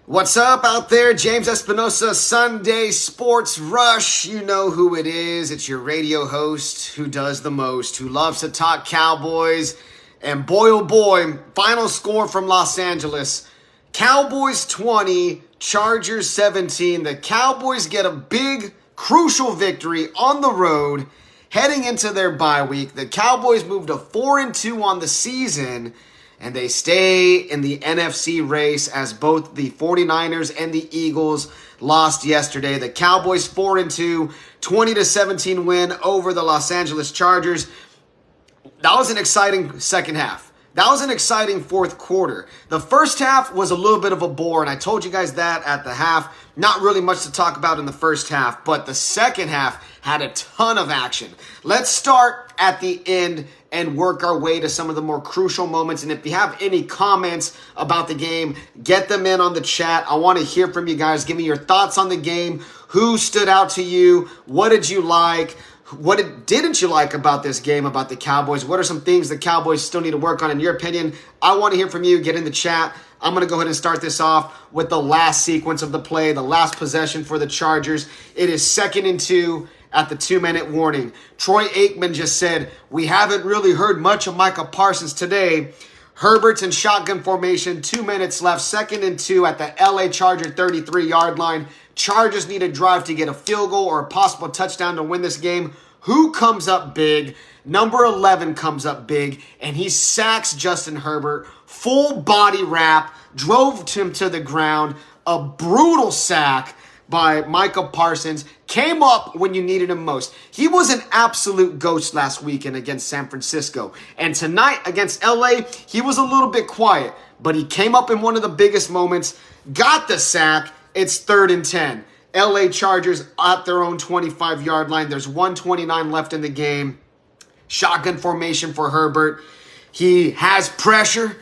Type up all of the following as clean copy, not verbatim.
What's up out there? James Espinosa, Sunday Sports Rush. You know who it is. It's your radio host who does the most, who loves to talk Cowboys. And boy, oh boy, final score from Los Angeles. Cowboys 20, Chargers 17. The Cowboys get a big, crucial victory on the road heading into their bye week. The Cowboys moved to 4-2 on the season, and they stay in the NFC race as both the 49ers and the Eagles lost yesterday. The Cowboys 4-2, 20-17 win over the Los Angeles Chargers. That was an exciting second half. That was an exciting fourth quarter. The first half was a little bit of a bore, and I told you guys that at the half. Not really much to talk about in the first half, but the second half had a ton of action. Let's start at the end and work our way to some of the more crucial moments. And if you have any comments about the game, get them in on the chat. I want to hear from you guys. Give me your thoughts on the game. Who stood out to you? What did you like? What didn't you like about this game, about the Cowboys? What are some things the Cowboys still need to work on in your opinion? I want to hear from you. Get in the chat. I'm going to go ahead and start this off with the last sequence of the play, the last possession for the Chargers. It is 2nd and 2 at the 2-minute warning. Troy Aikman just said, "We haven't really heard much of Micah Parsons today." Herbert's in shotgun formation, 2 minutes left, 2nd and 2 at the LA Charger 33-yard line. Chargers need a drive to get a field goal or a possible touchdown to win this game. Who comes up big? Number 11 comes up big, and he sacks Justin Herbert. Full body wrap, drove him to the ground. A brutal sack by Micah Parsons. Came up when you needed him most. He was an absolute ghost last weekend against San Francisco. And tonight against LA, he was a little bit quiet, but he came up in one of the biggest moments, got the sack. It's 3rd and 10. LA Chargers at their own 25-yard line. There's 1:29 left in the game. Shotgun formation for Herbert. He has pressure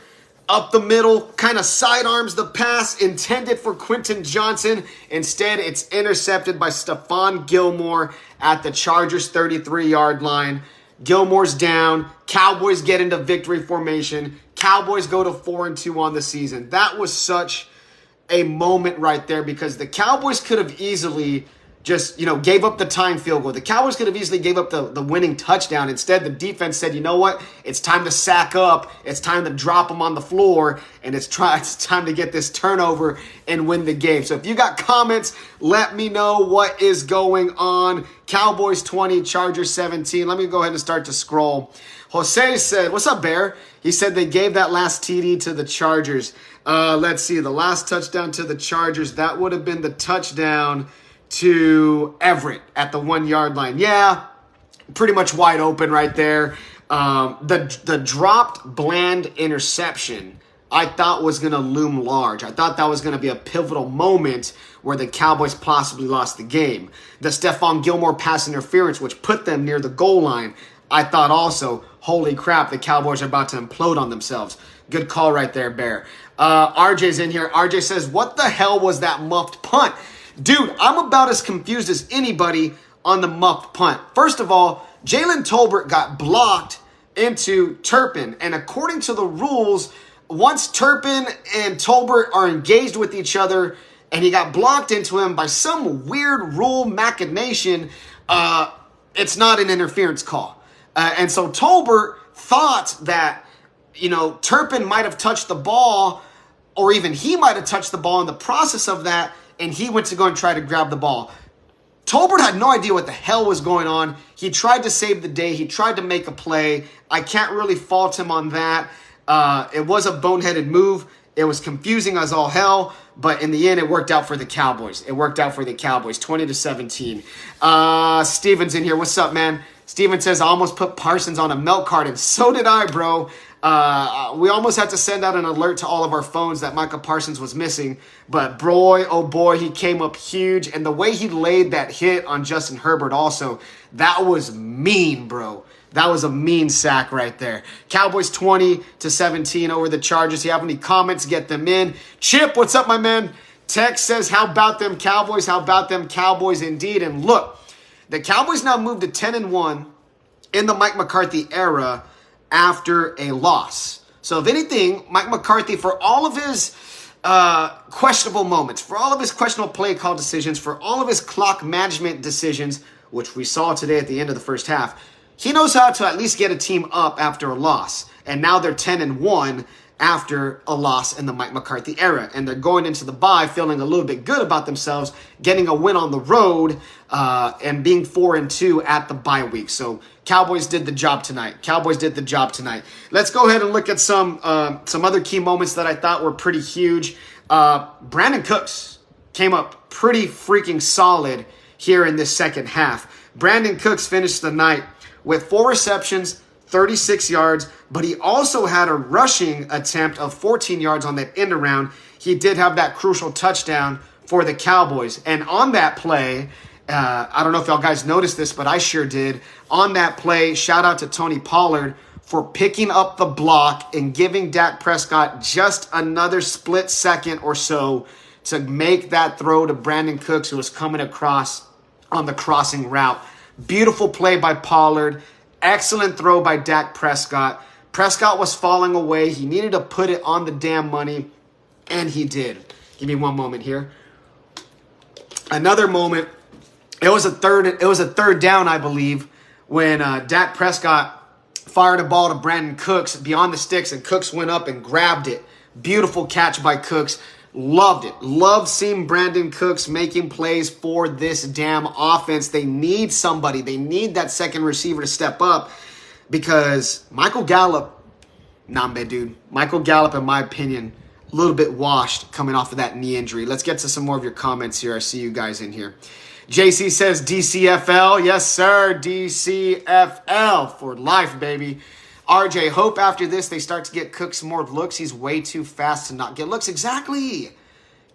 up the middle, kind of sidearms the pass intended for Quentin Johnson. Instead, it's intercepted by Stephon Gilmore at the Chargers 33-yard line. Gilmore's down. Cowboys get into victory formation. Cowboys go to 4-2 on the season. That was such a moment right there because the Cowboys could have easily just, gave up the time field goal. The Cowboys could have easily gave up the winning touchdown. Instead, the defense said, you know what? It's time to sack up. It's time to drop them on the floor. And it's time to get this turnover and win the game. So if you got comments, let me know what is going on. Cowboys 20, Chargers 17. Let me go ahead and start to scroll. Jose said, what's up, Bear? He said they gave that last TD to the Chargers. Let's see. The last touchdown to the Chargers, that would have been the touchdown to Everett at the 1-yard line. Yeah, pretty much wide open right there. The dropped Bland interception I thought was going to loom large. I thought that was going to be a pivotal moment where the Cowboys possibly lost the game. The Stephon Gilmore pass interference, which put them near the goal line, I thought also, holy crap, the Cowboys are about to implode on themselves. Good call right there, Bear. RJ's in here. RJ says, what the hell was that muffed punt? Dude, I'm about as confused as anybody on the muffed punt. First of all, Jalen Tolbert got blocked into Turpin. And according to the rules, once Turpin and Tolbert are engaged with each other and he got blocked into him by some weird rule machination, it's not an interference call. And so Tolbert thought that, Turpin might have touched the ball, or even he might have touched the ball in the process of that, and he went to go and try to grab the ball. Tolbert had no idea what the hell was going on. He tried to save the day. He tried to make a play. I can't really fault him on that. It was a boneheaded move. It was confusing as all hell, but in the end, it worked out for the Cowboys. 20-17. Steven's in here. What's up, man? Steven says, I almost put Parsons on a milk carton. So did I, bro. We almost had to send out an alert to all of our phones that Micah Parsons was missing. But boy, oh boy, he came up huge. And the way he laid that hit on Justin Herbert also, that was mean, bro. That was a mean sack right there. Cowboys 20-17 over the Chargers. If you have any comments, get them in. Chip, what's up, my man? Tex says, how about them Cowboys? How about them Cowboys indeed? And look, the Cowboys now moved to 10-1 in the Mike McCarthy era after a loss. So if anything, Mike McCarthy, for all of his questionable moments, for all of his questionable play call decisions, for all of his clock management decisions, which we saw today at the end of the first half, he knows how to at least get a team up after a loss. And now they're 10-1 after a loss in the Mike McCarthy era. And they're going into the bye feeling a little bit good about themselves, getting a win on the road, and being 4-2 at the bye week. So Cowboys did the job tonight. Let's go ahead and look at some other key moments that I thought were pretty huge. Brandon Cooks came up pretty freaking solid here in this second half. Brandon Cooks finished the night with 4 receptions, 36 yards, but he also had a rushing attempt of 14 yards on that end around. He did have that crucial touchdown for the Cowboys. And on that play, I don't know if y'all guys noticed this, but I sure did. On that play, shout out to Tony Pollard for picking up the block and giving Dak Prescott just another split second or so to make that throw to Brandon Cooks, who was coming across on the crossing route. Beautiful play by Pollard. Excellent throw by Dak Prescott. Prescott was falling away. He needed to put it on the damn money, and he did. Give me one moment here. Another moment. It was a third down, I believe, when Dak Prescott fired a ball to Brandon Cooks beyond the sticks, and Cooks went up and grabbed it. Beautiful catch by Cooks. Loved it. Loved seeing Brandon Cooks making plays for this damn offense. They need somebody. They need that second receiver to step up because Michael Gallup, Michael Gallup, in my opinion, a little bit washed coming off of that knee injury. Let's get to some more of your comments here. I see you guys in here. JC says DCFL. Yes, sir. DCFL for life, baby. RJ, hope after this they start to get Cooks more looks. He's way too fast to not get looks. Exactly.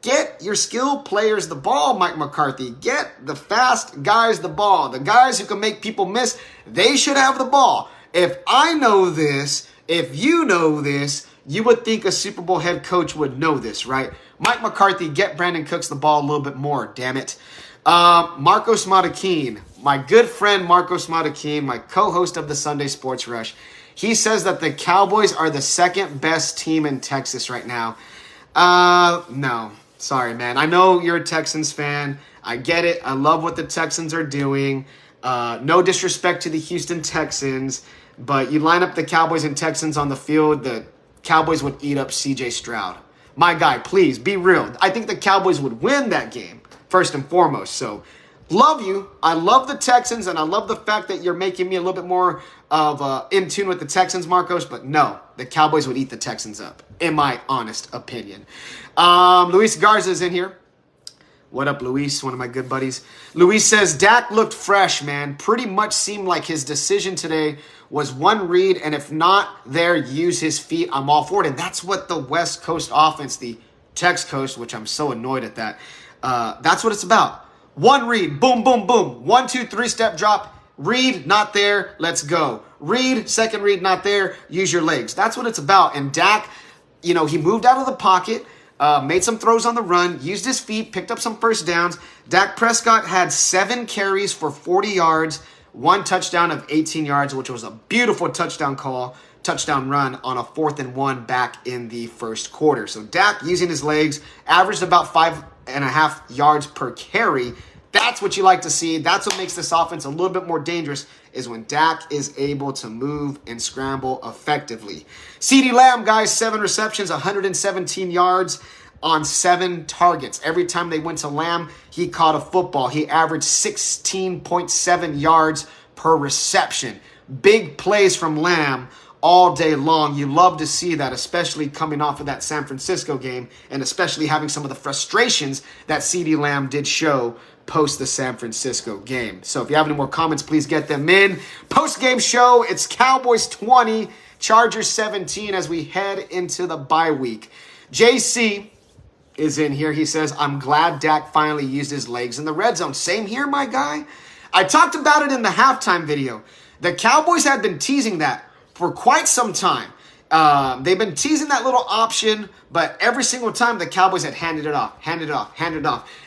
Get your skilled players the ball, Mike McCarthy. Get the fast guys the ball. The guys who can make people miss, they should have the ball. If I know this, if you know this, you would think a Super Bowl head coach would know this, right? Mike McCarthy, get Brandon Cooks the ball a little bit more, damn it. Marcos Matakin, my good friend Marcos Matakin, my co-host of the Sunday Sports Rush. He says that the Cowboys are the second best team in Texas right now. No. Sorry, man. I know you're a Texans fan. I get it. I love what the Texans are doing. No disrespect to the Houston Texans, but you line up the Cowboys and Texans on the field, the Cowboys would eat up C.J. Stroud. My guy, please, be real. I think the Cowboys would win that game, first and foremost. So, love you. I love the Texans, and I love the fact that you're making me a little bit more of in tune with the Texans, Marcos. But no, the Cowboys would eat the Texans up, in my honest opinion. Luis Garza's in here. What up, Luis? One of my good buddies. Luis says, Dak looked fresh, man. Pretty much seemed like his decision today was one read, and if not there, use his feet. I'm all for it. And that's what the West Coast offense, the Tex Coast, which I'm so annoyed at that, that's what it's about. One read, boom, boom, boom. 1, 2, 3 step drop. Read, not there, let's go. Read, second read, not there, use your legs. That's what it's about. And Dak, he moved out of the pocket, made some throws on the run, used his feet, picked up some first downs. Dak Prescott had 7 carries for 40 yards, 1 touchdown of 18 yards, which was a beautiful touchdown run on a 4th and 1 back in the first quarter. So Dak, using his legs, averaged about 5.5 yards per carry. That's what you like to see. That's what makes this offense a little bit more dangerous, is when Dak is able to move and scramble effectively. CeeDee Lamb, guys, 7 receptions, 117 yards on 7 targets. Every time they went to Lamb, he caught a football. He averaged 16.7 yards per reception. Big plays from Lamb all day long. You love to see that, especially coming off of that San Francisco game, and especially having some of the frustrations that CeeDee Lamb did show post the San Francisco game. So if you have any more comments, please get them in. Post-game show, it's Cowboys 20, Chargers 17 as we head into the bye week. JC is in here. He says, I'm glad Dak finally used his legs in the red zone. Same here, my guy. I talked about it in the halftime video. The Cowboys had been teasing that for quite some time. They've been teasing that little option, but every single time the Cowboys had handed it off.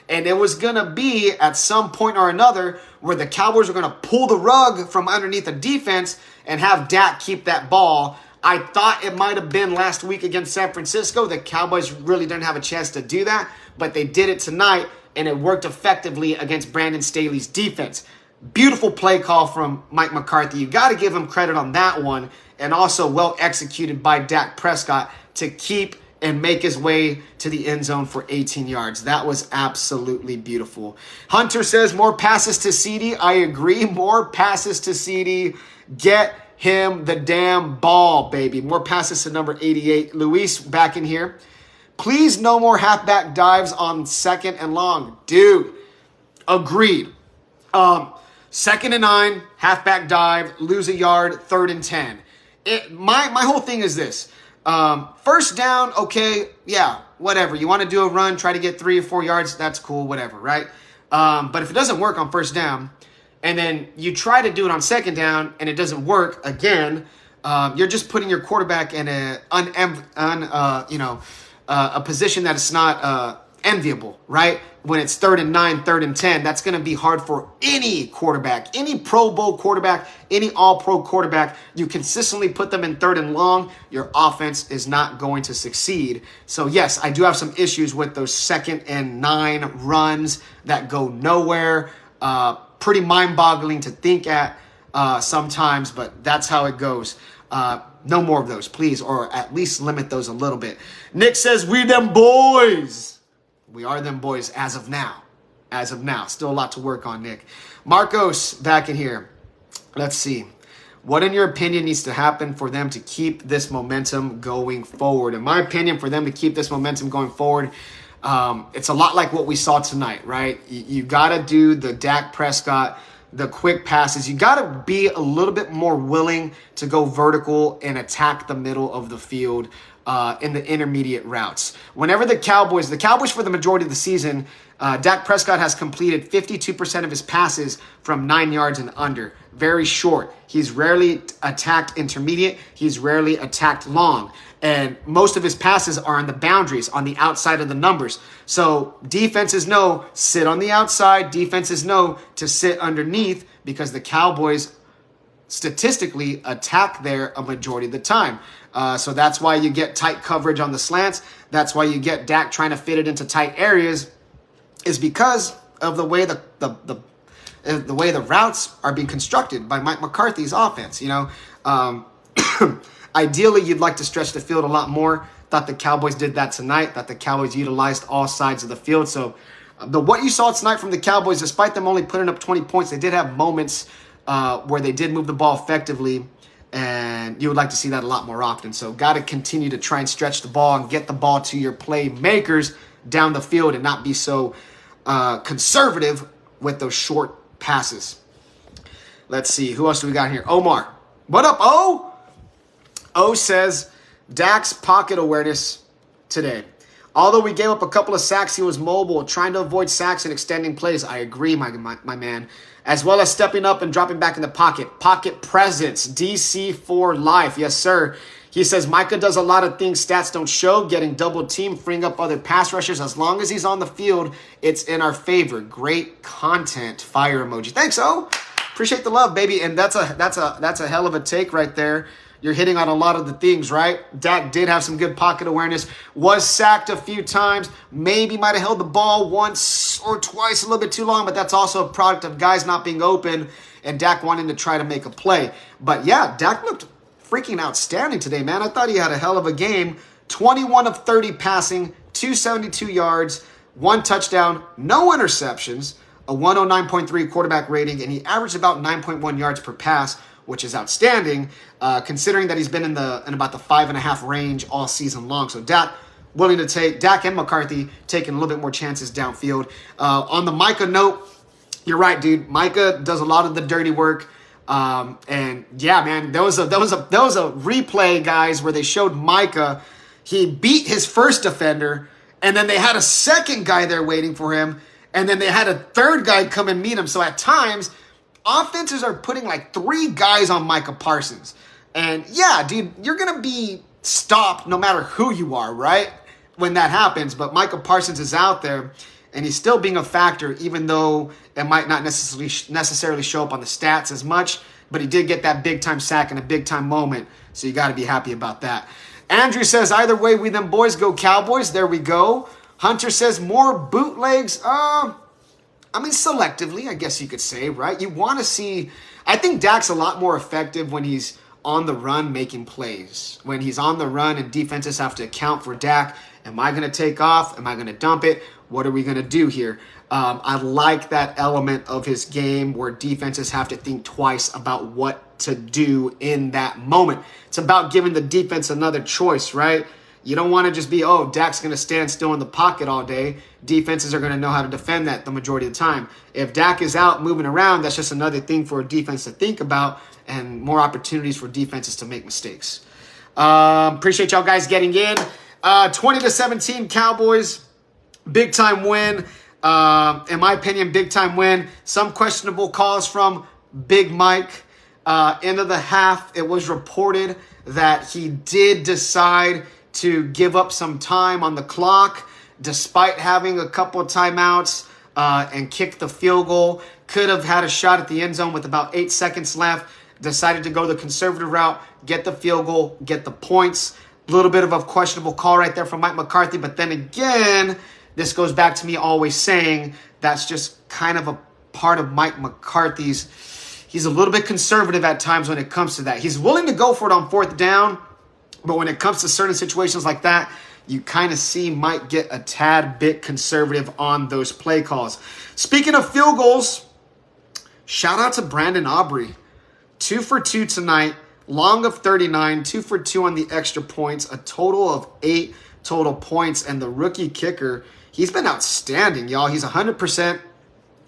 And it was going to be at some point or another where the Cowboys were going to pull the rug from underneath the defense and have Dak keep that ball I thought it might have been last week against San Francisco. The Cowboys really didn't have a chance to do that, but they did it tonight, and it worked effectively against Brandon Staley's defense. Beautiful play call from Mike McCarthy. You got to give him credit on that one, and also well executed by Dak Prescott to keep and make his way to the end zone for 18 yards. That was absolutely beautiful. Hunter says more passes to CD. I agree. More passes to CD. Get him the damn ball, baby. More passes to number 88. Luis back in here. Please no more halfback dives on 2nd and long. Dude, agreed. 2nd and 9, halfback dive, lose a yard, 3rd and 10. My whole thing is this. First down, okay, yeah, whatever. You want to do a run, try to get 3 or 4 yards, that's cool, whatever, right? But if it doesn't work on first down, and then you try to do it on 2nd down, and it doesn't work again, you're just putting your quarterback in a position that is not enviable, right? When it's 3rd and 9, 3rd and 10, that's going to be hard for any quarterback, any Pro Bowl quarterback, any All-Pro quarterback. You consistently put them in 3rd and long, your offense is not going to succeed. So yes, I do have some issues with those 2nd and 9 runs that go nowhere. Pretty mind-boggling to think at sometimes, but that's how it goes. No more of those, please, or at least limit those a little bit. Nick says, we them boys. We are them boys as of now. As of now. Still a lot to work on, Nick. Marcos back in here. Let's see. What, in your opinion, needs to happen for them to keep this momentum going forward? In my opinion, for them to keep this momentum going forward, it's a lot like what we saw tonight, right? You got to do the Dak Prescott, the quick passes. You got to be a little bit more willing to go vertical and attack the middle of the field in the intermediate routes. Whenever the Cowboys for the majority of the season, Dak Prescott has completed 52% of his passes from 9 yards and under. Very short. He's rarely attacked intermediate. He's rarely attacked long. And most of his passes are on the boundaries, on the outside of the numbers. So defenses know, sit on the outside. Defenses know to sit underneath because the Cowboys statistically attack there a majority of the time. So that's why you get tight coverage on the slants. That's why you get Dak trying to fit it into tight areas, is because of the way the way the routes are being constructed by Mike McCarthy's offense. Ideally, you'd like to stretch the field a lot more. Thought the Cowboys did that tonight. Thought the Cowboys utilized all sides of the field. So what you saw tonight from the Cowboys, despite them only putting up 20 points, they did have moments where they did move the ball effectively, and you would like to see that a lot more often. So got to continue to try and stretch the ball and get the ball to your playmakers down the field and not be so conservative with those short passes. Let's see. Who else do we got here? Omar. What up, O? O says, Dak's pocket awareness today. Although we gave up a couple of sacks, he was mobile, trying to avoid sacks and extending plays. I agree, my man. As well as stepping up and dropping back in the pocket. Pocket presence. DC for life. Yes, sir. He says, Micah does a lot of things stats don't show, getting double teamed, freeing up other pass rushers. As long as he's on the field, it's in our favor. Great content. Fire emoji. Thanks, O. Appreciate the love, baby. And that's a hell of a take right there. You're hitting on a lot of the things, right? Dak did have some good pocket awareness, was sacked a few times, maybe might have held the ball once or twice a little bit too long, but that's also a product of guys not being open and Dak wanting to try to make a play. But yeah, Dak looked freaking outstanding today, man. I thought he had a hell of a game. 21 of 30 passing, 272 yards, 1 touchdown, no interceptions, a 109.3 quarterback rating, and he averaged about 9.1 yards per pass, which is outstanding, considering that he's been in about the 5.5 range all season long. So Dak and McCarthy taking a little bit more chances downfield. On the Micah note, you're right, dude. Micah does a lot of the dirty work. And yeah, man, there was a replay, guys, where they showed Micah. He beat his first defender, and then they had a second guy there waiting for him, and then they had a third guy come and meet him. So at times, offenses are putting like 3 guys on Micah Parsons. And yeah, dude, you're going to be stopped no matter who you are, right? When that happens. But Micah Parsons is out there, and he's still being a factor, even though it might not necessarily show up on the stats as much. but he did get that big-time sack in a big-time moment, so you got to be happy about that. Andrew says, either way, we them boys go Cowboys. There we go. Hunter says, more bootlegs. Selectively, I guess you could say, right? You want to see, I think Dak's a lot more effective when he's on the run making plays. When he's on the run and defenses have to account for Dak. Am I going to take off? Am I going to dump it? What are we going to do here? I like that element of his game where defenses have to think twice about what to do in that moment. It's about giving the defense another choice, right? You don't want to just be, Dak's going to stand still in the pocket all day. Defenses are going to know how to defend that the majority of the time. If Dak is out moving around, that's just another thing for a defense to think about and more opportunities for defenses to make mistakes. Appreciate y'all guys getting in. 20-17 Cowboys, big time win. In my opinion, big time win. Some questionable calls from Big Mike. End of the half, it was reported that he did decide to give up some time on the clock despite having a couple of timeouts and kick the field goal. Could have had a shot at the end zone with about 8 seconds left. Decided to go the conservative route, get the field goal, get the points. A little bit of a questionable call right there from Mike McCarthy. But then again, this goes back to me always saying that's just kind of a part of Mike McCarthy's. He's a little bit conservative at times when it comes to that. He's willing to go for it on fourth down, but when it comes to certain situations like that, you kind of see Mike get a tad bit conservative on those play calls. Speaking of field goals, shout out to Brandon Aubrey. 2 for 2 tonight, long of 39, 2 for 2 on the extra points, a total of 8 total points. And the rookie kicker, he's been outstanding, y'all. He's 100%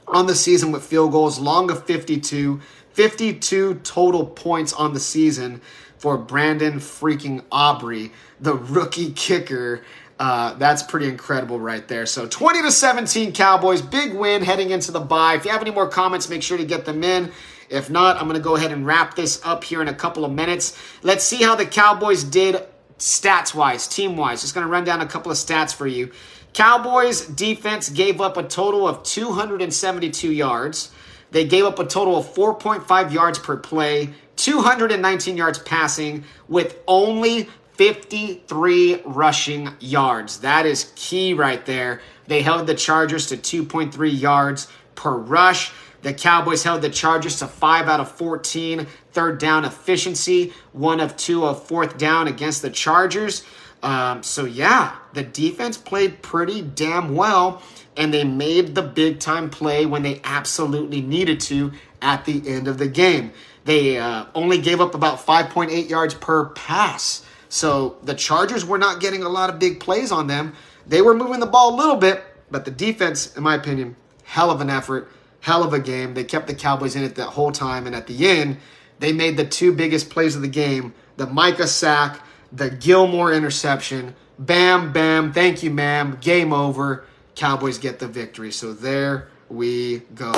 on the season with field goals, long of 52, 52 total points on the season for Brandon freaking Aubrey, the rookie kicker. That's pretty incredible right there. So 20-17 Cowboys, big win heading into the bye. If you have any more comments, make sure to get them in. If not, I'm going to go ahead and wrap this up here in a couple of minutes. Let's see how the Cowboys did stats-wise, team-wise. Just going to run down a couple of stats for you. Cowboys defense gave up a total of 272 yards. They gave up a total of 4.5 yards per play, 219 yards passing, with only 53 rushing yards. That is key right there. They held the Chargers to 2.3 yards per rush. The Cowboys held the Chargers to 5 out of 14 third down efficiency, 1 of 2 of fourth down against the Chargers. The defense played pretty damn well, and they made the big-time play when they absolutely needed to at the end of the game. They only gave up about 5.8 yards per pass. So the Chargers were not getting a lot of big plays on them. They were moving the ball a little bit, but the defense, in my opinion, hell of an effort. Hell of a game. They kept the Cowboys in it that whole time. And at the end, they made the 2 biggest plays of the game. The Micah sack, the Gilmore interception. Bam, bam. Thank you, ma'am. Game over. Cowboys get the victory. So there we go.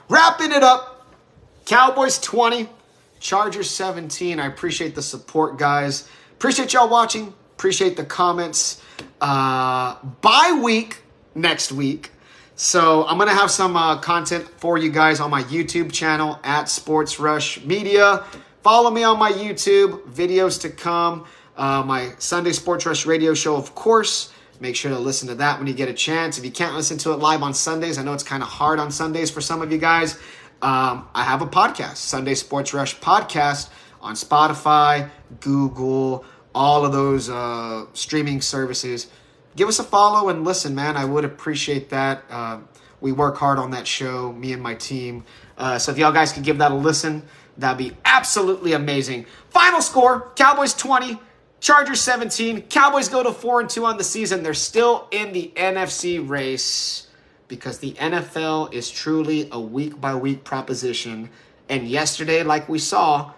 Wrapping it up. Cowboys 20. Chargers 17. I appreciate the support, guys. Appreciate y'all watching. Appreciate the comments. Bye week next week. So I'm going to have some content for you guys on my YouTube channel at Sports Rush Media. Follow me on my YouTube. Videos to come. My Sunday Sports Rush radio show, of course. Make sure to listen to that when you get a chance. If you can't listen to it live on Sundays, I know it's kind of hard on Sundays for some of you guys. I have a podcast, Sunday Sports Rush Podcast, on Spotify, Google, all of those streaming services. Give us a follow and listen, man. I would appreciate that. We work hard on that show, me and my team. So if y'all guys could give that a listen, that'd be absolutely amazing. Final score, Cowboys 20, Chargers 17. Cowboys go to 4-2 on the season. They're still in the NFC race because the NFL is truly a week-by-week proposition. And yesterday, like we saw,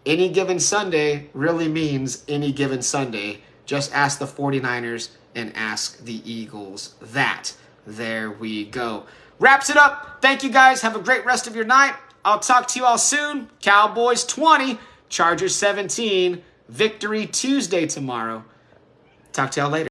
any given Sunday really means any given Sunday. Just ask the 49ers and ask the Eagles that. There we go. Wraps it up. Thank you, guys. Have a great rest of your night. I'll talk to you all soon. Cowboys 20, Chargers 17. Victory Tuesday tomorrow. Talk to y'all later.